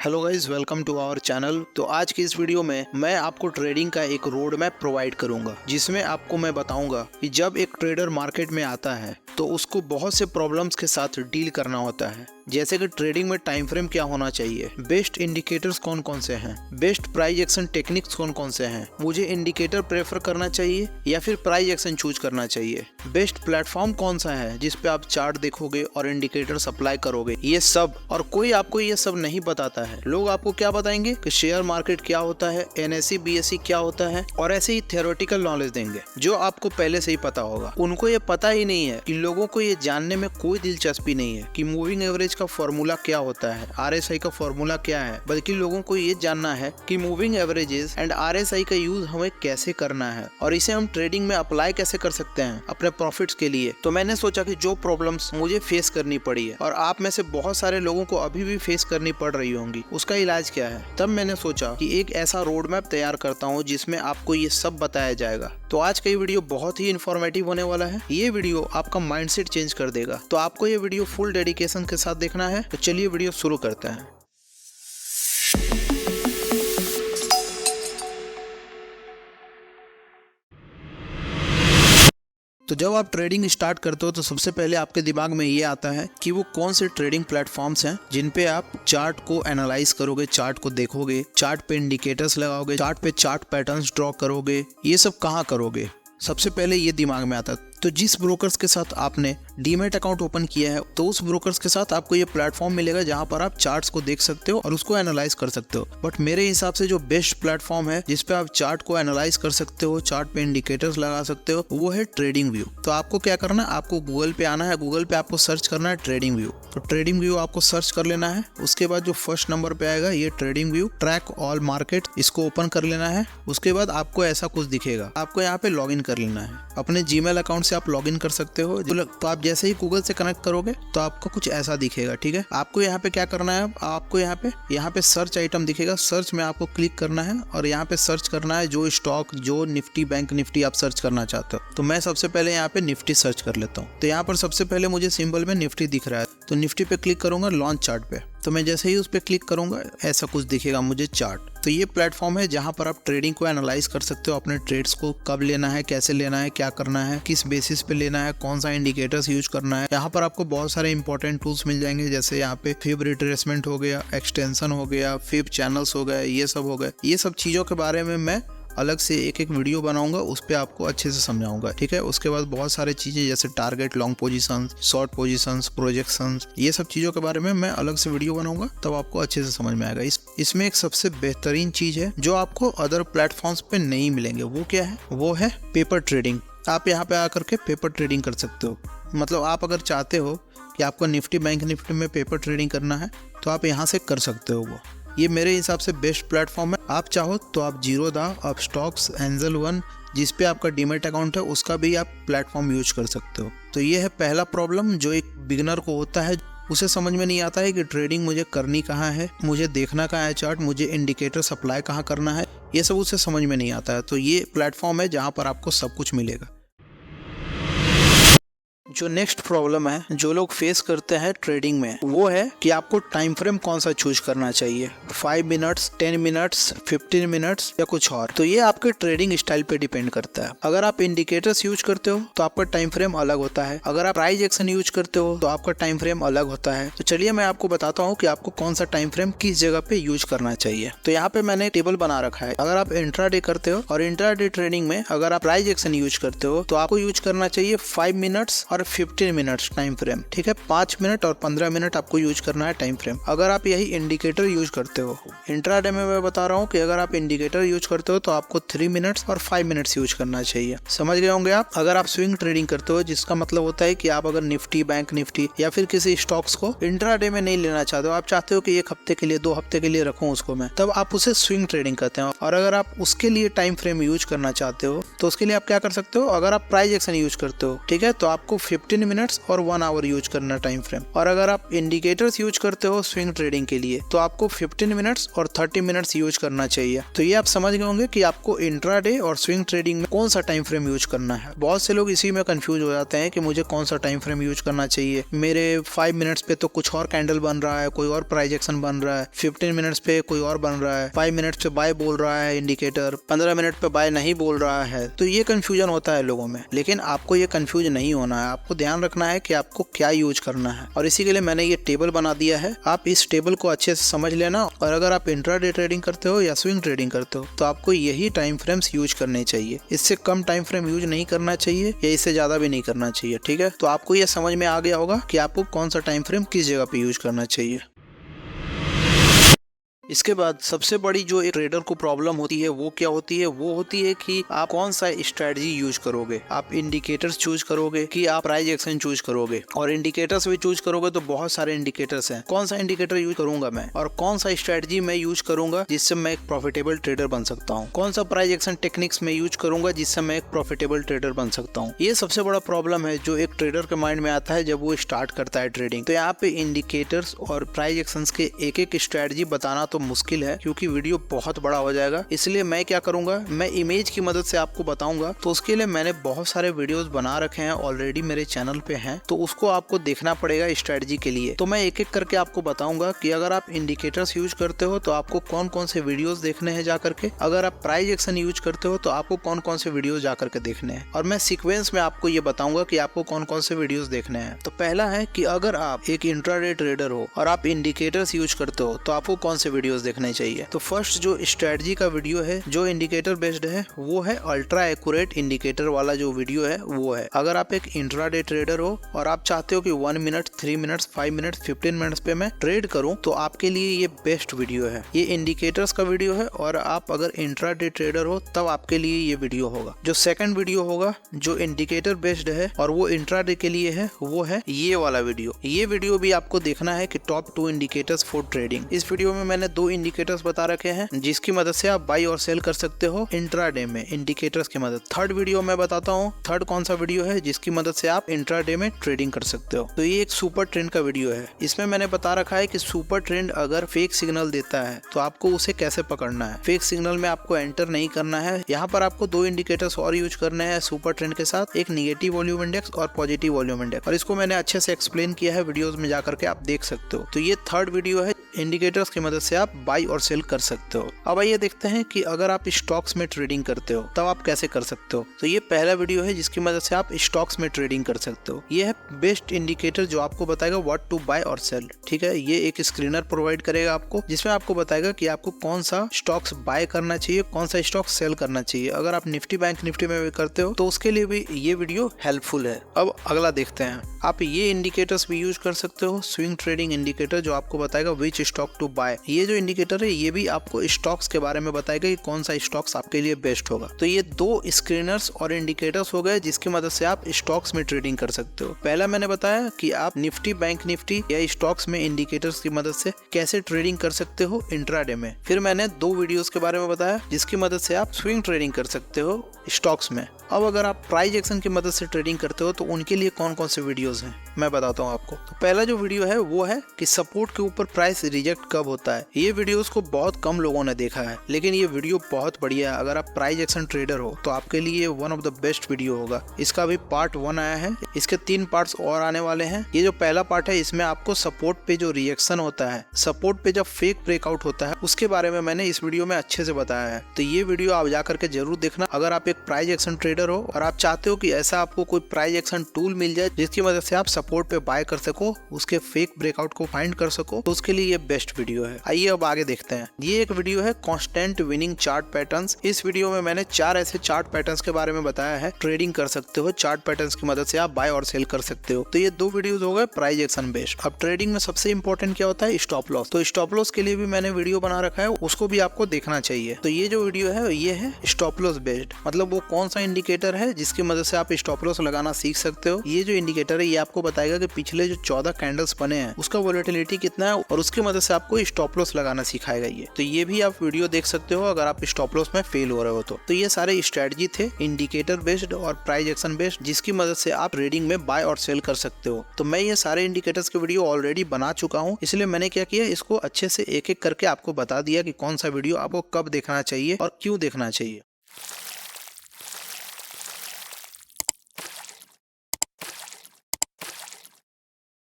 Hello guys, welcome to our channel. तो आज की इस वीडियो में मैं आपको ट्रेडिंग का एक रोड मैप प्रोवाइड करूंगा, जिसमें आपको मैं बताऊंगा कि जब एक ट्रेडर मार्केट में आता है तो उसको बहुत से प्रॉब्लम्स के साथ डील करना होता है। जैसे कि ट्रेडिंग में टाइम फ्रेम क्या होना चाहिए, बेस्ट इंडिकेटर्स कौन कौन से हैं, बेस्ट प्राइस एक्शन टेक्निक्स कौन कौन से हैं, मुझे इंडिकेटर प्रेफर करना चाहिए या फिर प्राइस एक्शन चूज करना चाहिए, बेस्ट प्लेटफॉर्म कौन सा है जिस पे आप चार्ट देखोगे और इंडिकेटर अप्लाई करोगे, ये सब। और कोई आपको ये सब नहीं बताता है। लोग आपको क्या बताएंगे कि शेयर मार्केट क्या होता है, NSE BSE क्या होता है, और ऐसे ही थियोरेटिकल नॉलेज देंगे जो आपको पहले से ही पता होगा। उनको ये पता ही नहीं है कि लोगों को ये जानने में कोई दिलचस्पी नहीं है कि मूविंग एवरेज का फॉर्मूला क्या होता है, RSI का फॉर्मूला क्या है, बल्कि लोगों को ये जानना है कि मूविंग एवरेजेस एंड RSI का यूज हमें कैसे करना है और इसे हम ट्रेडिंग में अप्लाई कैसे कर सकते हैं अपने प्रॉफिट्स के लिए। तो मैंने सोचा कि जो प्रॉब्लम्स मुझे फेस करनी पड़ी है और आप में से बहुत सारे लोगों को अभी भी फेस करनी पड़ रही होंगी, उसका इलाज क्या है। तब मैंने सोचा कि एक ऐसा रोड मैप तैयार करता हूँ जिसमें आपको ये सब बताया जाएगा। तो आज का ये वीडियो बहुत ही इन्फॉर्मेटिव होने वाला है। ये वीडियो आपका माइंडसेट चेंज कर देगा। तो आपको ये वीडियो फुल डेडिकेशन के साथ देखना है। तो चलिए वीडियो शुरू करते हैं। तो जब आप ट्रेडिंग स्टार्ट करते हो तो सबसे पहले आपके दिमाग में ये आता है कि वो कौन से ट्रेडिंग प्लेटफॉर्म्स हैं जिन पे आप चार्ट को एनालाइज करोगे, चार्ट को देखोगे, चार्ट पे इंडिकेटर्स लगाओगे, चार्ट पे चार्ट पैटर्न्स ड्रॉ करोगे। ये सब कहाँ करोगे, सबसे पहले ये दिमाग में आता है। तो जिस ब्रोकर्स के साथ आपने डीमैट अकाउंट ओपन किया है तो उस ब्रोकर्स के साथ आपको ये प्लेटफॉर्म मिलेगा जहां पर आप चार्ट्स को देख सकते हो और उसको एनालाइज कर सकते हो। बट मेरे हिसाब से जो बेस्ट प्लेटफॉर्म है जिस पे आप चार्ट को एनालाइज कर सकते हो, चार्ट पे इंडिकेटर्स लगा सकते हो, वो है ट्रेडिंग व्यू। तो आपको क्या करना है, आपको गूगल पे आना है, गूगल पे आपको सर्च करना है ट्रेडिंग व्यू। तो ट्रेडिंग व्यू आपको सर्च कर लेना है। उसके बाद जो फर्स्ट नंबर पे आएगा ये trading view track all market, इसको ओपन कर लेना है। उसके बाद आपको ऐसा कुछ दिखेगा, आपको यहाँ पे लॉग इन कर लेना है। अपने जीमेल अकाउंट से आप लॉग इन कर सकते हो। तो आप जैसे ही गूगल से कनेक्ट करोगे तो आपको कुछ ऐसा दिखेगा, ठीक है। आपको यहाँ पे क्या करना है, आपको यहाँ पे सर्च आइटम दिखेगा, सर्च में आपको क्लिक करना है और यहाँ पे सर्च करना है जो स्टॉक, जो निफ्टी, बैंक निफ्टी आप सर्च करना चाहते हो। तो मैं सबसे पहले यहाँ पे निफ्टी सर्च कर लेता हूँ। तो यहाँ पर सबसे पहले मुझे सिंबल में निफ्टी दिख रहा है, तो निफ्टी पे क्लिक करूंगा लॉन्च चार्ट पे। तो मैं जैसे ही उस पे क्लिक करूंगा ऐसा कुछ दिखेगा मुझे चार्ट। तो ये प्लेटफॉर्म है जहां पर आप ट्रेडिंग को एनालाइज कर सकते हो, अपने ट्रेड्स को कब लेना है, कैसे लेना है, क्या करना है, किस बेसिस पे लेना है, कौन सा इंडिकेटर्स यूज करना है। यहाँ पर आपको बहुत सारे इंपॉर्टेंट टूल्स मिल जाएंगे, जैसे यहाँ पे फिब रिट्रेसमेंट हो गया, एक्सटेंशन हो गया, फिब चैनल्स हो गए, ये सब हो गए। ये सब चीजों के बारे में मैं अलग से एक एक वीडियो बनाऊंगा, उस पर आपको अच्छे से समझाऊंगा, ठीक है। उसके बाद बहुत सारे चीजें जैसे target, long positions, short positions, projections, ये सब चीजों के बारे में मैं अलग से वीडियो बनाऊंगा, तब आपको अच्छे से समझ में आएगा। इसमें एक सबसे बेहतरीन चीज है जो आपको अदर प्लेटफॉर्म्स पे नहीं मिलेंगे। वो क्या है, वो है पेपर ट्रेडिंग। आप यहाँ पे आकर के पेपर ट्रेडिंग कर सकते हो। मतलब आप अगर चाहते हो कि आपको निफ्टी, बैंक निफ्टी में पेपर ट्रेडिंग करना है तो आप यहाँ से कर सकते हो। वो ये मेरे हिसाब से बेस्ट प्लेटफॉर्म है। आप चाहो तो आप जीरोधा, आप स्टॉक्स, एंजल वन, जिस पे आपका डीमैट अकाउंट है, उसका भी आप प्लेटफॉर्म यूज कर सकते हो। तो ये है पहला प्रॉब्लम जो एक बिगिनर को होता है। उसे समझ में नहीं आता है कि ट्रेडिंग मुझे करनी कहाँ है, मुझे देखना कहाँ है चार्ट, मुझे इंडिकेटर सप्लाई कहाँ करना है, ये सब उसे समझ में नहीं आता है। तो ये प्लेटफॉर्म है जहाँ पर आपको सब कुछ मिलेगा। जो नेक्स्ट प्रॉब्लम है जो लोग फेस करते हैं ट्रेडिंग में, वो है कि आपको टाइम फ्रेम कौन सा चूज करना चाहिए, 5 मिनट्स, 10 मिनट्स, 15 मिनट्स या कुछ और। तो ये आपके ट्रेडिंग स्टाइल पे डिपेंड करता है। अगर आप इंडिकेटर्स यूज करते हो तो आपका टाइम फ्रेम अलग होता है। अगर आप प्राइस एक्शन यूज करते हो तो आपका टाइम फ्रेम अलग होता है। तो चलिए मैं आपको बताता हूँ कि आपको कौन सा टाइम फ्रेम किस जगह पे यूज करना चाहिए। तो यहाँ पे मैंने टेबल बना रखा है। अगर आप इंट्राडे करते हो और इंट्राडे ट्रेडिंग में अगर आप प्राइस एक्शन यूज करते हो तो आपको यूज करना चाहिए 5 मिनट्स और 15 मिनट्स टाइम फ्रेम, ठीक है। 5 मिनट और 15 मिनट आपको यूज करना है टाइम फ्रेम। अगर आप यही इंडिकेटर यूज करते हो, इंट्राडे में मैं बता रहा हूँ कि अगर आप इंडिकेटर यूज करते हो तो आपको 3 मिनट्स और 5 मिनट्स यूज करना चाहिए। समझ गए होंगे आप। अगर आप स्विंग ट्रेडिंग करते हो, जिसका मतलब होता है कि आप अगर निफ्टी, बैंक निफ्टी या फिर किसी स्टॉक्स को इंट्राडे में नहीं लेना चाहते हो, आप चाहते हो कि 1 हफ्ते के लिए, 2 हफ्ते के लिए रखूं उसको मैं, तब आप उसे स्विंग ट्रेडिंग करते हैं। और अगर आप उसके लिए टाइम फ्रेम यूज करना चाहते हो तो उसके लिए आप क्या कर सकते हो, अगर आप प्राइस एक्शन यूज करते हो, ठीक है, तो आपको 15 मिनट्स और 1 आवर यूज करना टाइम फ्रेम। और अगर आप इंडिकेटर्स यूज करते हो स्विंग ट्रेडिंग के लिए तो आपको 15 मिनट्स और 30 मिनट्स यूज करना चाहिए। तो ये आप समझ गए होंगे कि आपको इंट्राडे और स्विंग ट्रेडिंग में कौन सा टाइम फ्रेम यूज करना है। बहुत से लोग इसी में कंफ्यूज हो जाते हैं कि मुझे कौन सा टाइम फ्रेम यूज करना चाहिए, मेरे 5 मिनट्स पे तो कुछ और कैंडल बन रहा है, कोई और प्राइस एक्शन बन रहा है, 15 मिनट्स पे कोई और बन रहा है, 5 मिनट्स पे बाय बोल रहा है इंडिकेटर, 15 मिनट पे बाय नहीं बोल रहा है। तो ये कंफ्यूजन होता है लोगों में, लेकिन आपको ये कंफ्यूज नहीं होना है। आपको ध्यान रखना है कि आपको क्या यूज करना है, और इसी के लिए मैंने ये टेबल बना दिया है। आप इस टेबल को अच्छे से समझ लेना, और अगर आप इंट्राडे ट्रेडिंग करते हो या स्विंग ट्रेडिंग करते हो तो आपको यही टाइम फ्रेम्स यूज करने चाहिए। इससे कम टाइम फ्रेम यूज नहीं करना चाहिए या इससे ज्यादा भी नहीं करना चाहिए। ठीक है, तो आपको ये समझ में आ गया होगा कि आपको कौन सा टाइम फ्रेम किस जगह पे यूज करना चाहिए। इसके बाद सबसे बड़ी जो एक ट्रेडर को प्रॉब्लम होती है वो क्या होती है, वो होती है कि आप कौन सा स्ट्रेटजी यूज करोगे। आप इंडिकेटर्स चूज करोगे कि आप प्राइस एक्शन चूज करोगे, और इंडिकेटर्स भी चूज करोगे तो बहुत सारे इंडिकेटर्स हैं। कौन सा इंडिकेटर यूज करूंगा मैं, और कौन सा स्ट्रेटजी मैं यूज करूंगा जिससे मैं एक प्रॉफिटेबल ट्रेडर बन सकता हूँ, कौन सा प्राइस एक्शन टेक्निक्स में यूज करूंगा जिससे मैं एक प्रॉफिटेबल ट्रेडर बन सकता हूँ। ये सबसे बड़ा प्रॉब्लम है जो एक ट्रेडर के माइंड में आता है जब वो स्टार्ट करता है ट्रेडिंग। तो यहाँ पे इंडिकेटर्स और प्राइस एक्शन के एक एक स्ट्रेटजी बताना तो मुश्किल है, क्योंकि वीडियो बहुत बड़ा हो जाएगा। इसलिए मैं क्या करूंगा, मैं इमेज की मदद से आपको बताऊंगा। तो उसके लिए मैंने बहुत सारे वीडियोस बना रखे हैं, ऑलरेडी मेरे चैनल पे हैं, तो उसको आपको देखना पड़ेगा स्ट्रेटजी के लिए। तो मैं एक एक करके आपको बताऊंगा कि अगर आप इंडिकेटर्स यूज करते हो तो आपको कौन कौन से वीडियोस देखने हैं जा करके, अगर आप प्राइस एक्शन यूज करते हो तो आपको कौन कौन से वीडियोस जा करके देखने हैं, और मैं सीक्वेंस में आपको ये बताऊंगा कि आपको कौन कौन से वीडियोस देखने हैं। तो पहला है कि अगर आप एक इंट्राडे ट्रेडर हो और आप इंडिकेटर्स यूज करते हो तो आपको कौन से वीडियोस देखने चाहिए। तो फर्स्ट जो स्ट्रेटजी का वीडियो है जो इंडिकेटर बेस्ड है वो है अल्ट्रा एक्यूरेट इंडिकेटर वाला जो वीडियो है वो है। अगर आप एक इंट्राडे ट्रेडर हो और आप चाहते हो कि 1 मिनट, 3 मिनट्स, 5 मिनट्स, 15 मिनट्स पे मैं ट्रेड करूं तो आपके लिए ये बेस्ट वीडियो है। ये इंडिकेटर्स का वीडियो है, और आप अगर इंट्राडे ट्रेडर हो तब आपके लिए ये वीडियो होगा। जो सेकंड वीडियो होगा जो इंडिकेटर बेस्ड है और वो इंट्राडे के लिए है, वो है ये वाला वीडियो। ये वीडियो भी आपको देखना है कि टॉप 2 इंडिकेटर्स फॉर ट्रेडिंग। इस वीडियो में मैंने 2 इंडिकेटर्स बता रखे हैं जिसकी मदद से आप बाई और सेल कर सकते हो इंट्राडे में इंडिकेटर्स की मदद। थर्ड वीडियो मैं बताता हूँ, थर्ड कौन सा वीडियो है जिसकी मदद से आप इंट्राडे में ट्रेडिंग कर सकते हो। तो ये एक सुपर ट्रेंड का वीडियो है। इसमें मैंने बता रखा है कि सुपर ट्रेंड अगर फेक सिग्नल देता है तो आपको उसे कैसे पकड़ना है। फेक सिग्नल में आपको एंटर नहीं करना है। यहाँ पर आपको 2 इंडिकेटर्स और यूज करने हैं सुपर ट्रेंड के साथ, एक निगेटिव वॉल्यूम इंडेक्स और पॉजिटिव वॉल्यूम इंडेक्स, और इसको मैंने अच्छे से एक्सप्लेन किया है वीडियोस में जाकर के आप देख सकते हो। तो ये थर्ड वीडियो है, इंडिकेटर्स की मदद से आप बाई और सेल कर सकते हो। अब आइए देखते हैं कि अगर आप स्टॉक्स में ट्रेडिंग करते हो तब आप कैसे कर सकते हो। तो ये पहला वीडियो है जिसकी मदद से आप स्टॉक्स में ट्रेडिंग कर सकते हो। ये है बेस्ट इंडिकेटर जो आपको बताएगा व्हाट टू बाय और सेल। ठीक है, ये एक स्क्रीनर प्रोवाइड करेगा आपको जिसमें आपको बताएगा कि आपको कौन सा स्टॉक्स बाय करना चाहिए, कौन सा स्टॉक सेल करना चाहिए। अगर आप निफ्टी बैंक निफ्टी में भी करते हो तो उसके लिए भी ये वीडियो हेल्पफुल है। अब अगला देखते हैं, आप ये इंडिकेटर्स भी यूज कर सकते हो, स्विंग ट्रेडिंग इंडिकेटर जो आपको बताएगा विच स्टॉक टू बाय। ये जो इंडिकेटर है ये भी आपको स्टॉक्स के बारे में बताएगा कि कौन सा स्टॉक्स आपके लिए बेस्ट होगा। तो ये 2 स्क्रीनर्स और इंडिकेटर्स हो गए जिसकी मदद से आप स्टॉक्स में ट्रेडिंग कर सकते हो। पहला मैंने बताया कि आप निफ्टी बैंक निफ्टी या स्टॉक्स में इंडिकेटर्स की मदद से कैसे ट्रेडिंग कर सकते हो इंट्राडे में। फिर मैंने 2 वीडियोस के बारे में बताया जिसकी मदद से आप स्विंग ट्रेडिंग कर सकते हो स्टॉक्स में। अब अगर आप प्राइस एक्शन की मदद से ट्रेडिंग करते हो तो उनके लिए कौन कौन से वीडियोस हैं मैं बताता हूँ आपको। तो पहला जो वीडियो है वो है कि सपोर्ट के ऊपर प्राइस रिजेक्ट कब होता है। ये वीडियोस को बहुत कम लोगों ने देखा है, लेकिन ये वीडियो बहुत बढ़िया है। अगर आप प्राइस एक्शन ट्रेडर हो तो आपके लिए one of the best video होगा। इसका भी पार्ट 1 आया है, इसके 3 पार्ट्स और आने वाले हैं। ये जो पहला पार्ट है इसमें आपको सपोर्ट पे जो रिएक्शन होता है, सपोर्ट पे जब फेक ब्रेकआउट होता है उसके बारे में मैंने इस वीडियो में अच्छे से बताया है। तो ये वीडियो आप जाकर के जरूर देखना। अगर आप एक प्राइस एक्शन ट्रेडर हो और आप चाहते हो कि ऐसा आपको कोई प्राइस एक्शन टूल मिल जाए जिसकी मदद से आप सपोर्ट पे बाय कर सको, उसके फेक ब्रेकआउट को फाइंड कर सको, तो उसके लिए ये बेस्ट वीडियो है। आइए अब आगे देखते हैं। ये एक वीडियो है कांस्टेंट विनिंग चार्ट पैटर्न्स। इस वीडियो में मैंने 4 ऐसे चार्ट पैटर्न्स के बारे में बताया है। ट्रेडिंग कर सकते हो चार्ट पैटर्न्स की मदद से, आप बाय और सेल कर सकते हो। तो ये 2 वीडियोस हो गए प्राइस एक्शन बेस्ड। अब ट्रेडिंग में सबसे इंपॉर्टेंट क्या होता है, स्टॉप लॉस। तो स्टॉप लॉस के लिए भी मैंने वीडियो बना रखा है, उसको भी आपको देखना चाहिए। तो ये जो वीडियो है ये है स्टॉप लॉस बेस्ड, मतलब वो कौन सा इंडिकेटर है जिसकी मदद से आप स्टॉप लॉस लगाना सीख सकते हो। ये जो इंडिकेटर है ये आपको बताएगा कि पिछले जो 14 कैंडल्स बने हैं उसका वोलेटिलिटी कितना है, और उसकी मदद से आपको स्टॉप लॉस लगाना सिखाएगा ये। तो ये भी आप वीडियो देख सकते हो अगर आप स्टॉप लॉस में फेल हो रहे हो तो ये सारे स्ट्रेटजी थे इंडिकेटर बेस्ड और प्राइस एक्शन बेस्ड, जिसकी मदद से आप ट्रेडिंग में बाय और सेल कर सकते हो। तो मैं ये सारे इंडिकेटर्स के वीडियो ऑलरेडी बना चुका हूँ, इसलिए मैंने क्या किया, इसको अच्छे से एक एक करके आपको बता दिया कि कौन सा वीडियो आपको कब देखना चाहिए और क्यों देखना चाहिए।